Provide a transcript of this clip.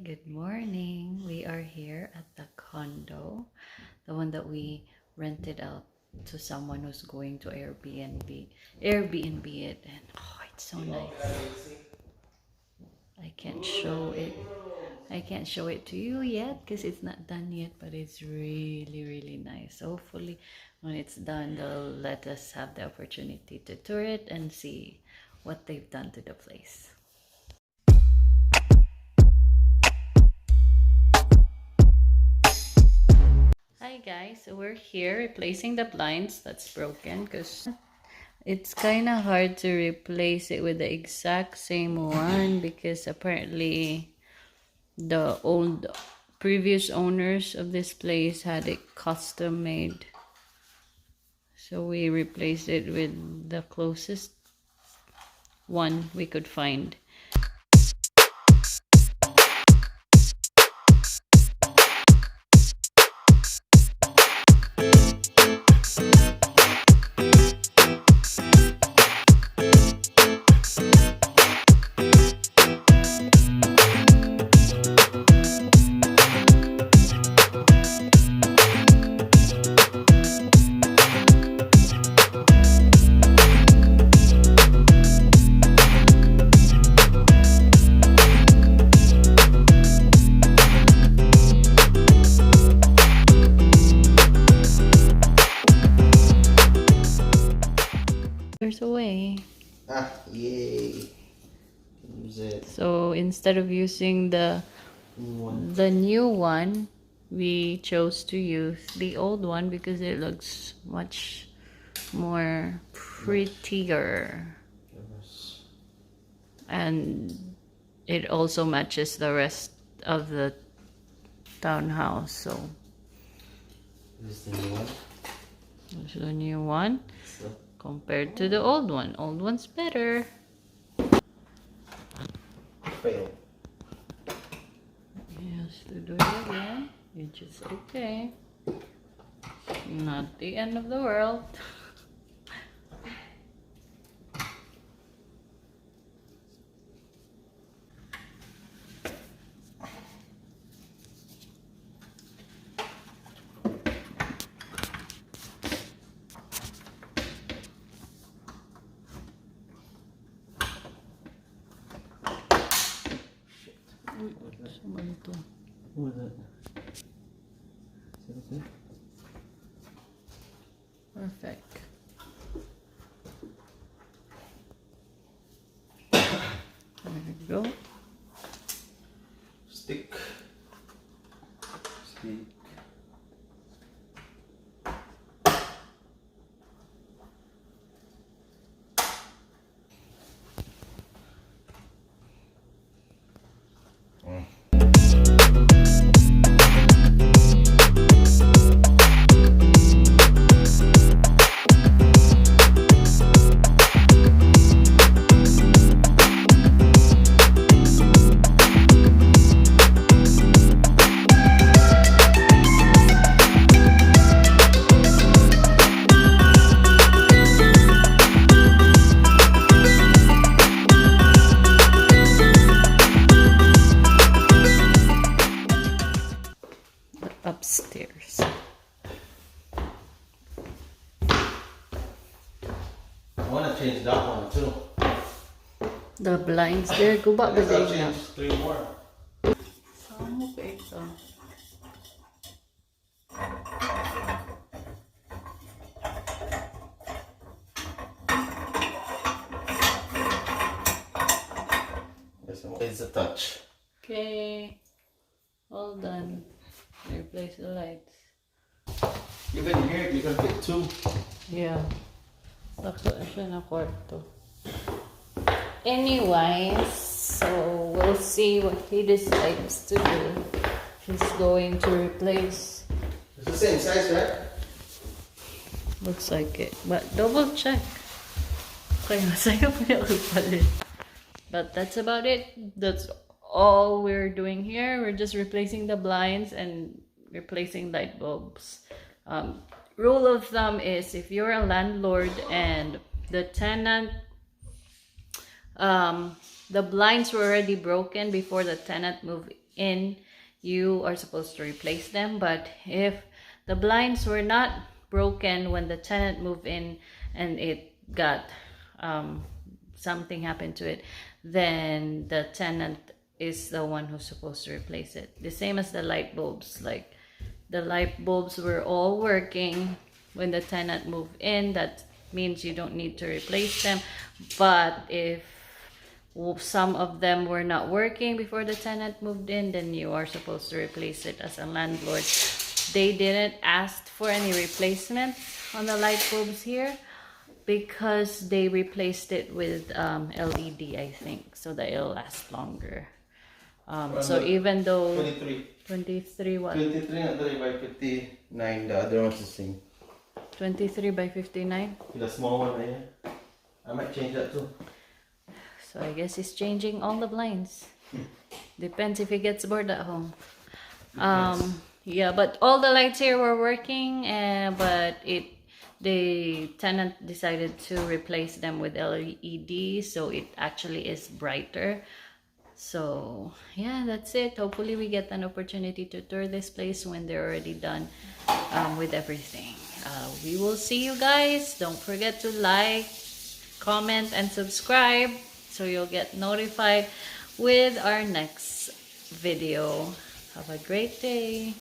Good morning. We are here at the condo, the one that we rented out to someone who's going to Airbnb it, and oh, it's so nice. I can't show it. I can't show it to you yet because it's not done yet, but it's really nice. Hopefully, when it's done, they'll let us have the opportunity to tour it and see what they've done to the place. Hi guys, so we're here replacing the blinds that's broken because it's kind of hard to replace it with the exact same one because apparently the old previous owners of this place had it custom made. So we replaced it with the closest one we could find. There's a way. Yay. Use it. So instead of using the new one, we chose to use the old one because it looks much more prettier. And it also matches the rest of the townhouse. So This is the new one. this is the new one compared to the old one. Old one's better. Fail. Yes, to do it again. It's just okay. Not the end of the world. What is it? Perfect. There we go. Stick. Upstairs. I want to change that one too. The blinds there, go back with I'll the change 3 more. Samo pa ito. It's a touch. Okay. All done. Replace the lights. You can hear it, you can fit 2. Yeah. Sakto na siya na kwarto. Anyways, so we'll see what he decides to do. He's going to replace. It's the same size, right? Looks like it. But double check. Okay, masaya pa niya palit. But that's about it. That's all we're doing here. We're just replacing the blinds and replacing light bulbs. Rule of thumb is if you're a landlord and the tenant the blinds were already broken before the tenant moved in, you are supposed to replace them. But if the blinds were not broken when the tenant moved in and it got something happened to it, then the tenant is the one who's supposed to replace it. The same as the light bulbs. Like the light bulbs were all working when the tenant moved in. That means you don't need to replace them. But if some of them were not working before the tenant moved in, then you are supposed to replace it as a landlord. They didn't ask for any replacement on the light bulbs here because they replaced it with LED, I think, so that it'll last longer. So even though 23. 23 what? 23 and 3 by 59. The other one's the same. 23 by 59. The small one right here. I might change that too. So I guess he's changing all the blinds. Depends if he gets bored at home. Yeah, but all the lights here were working, but the tenant decided to replace them with LED, so it actually is brighter. So yeah, that's it. Hopefully we get an opportunity to tour this place when they're already done with everything. We will see you guys. Don't forget to like, comment, and subscribe so you'll get notified with our next video. Have a great day.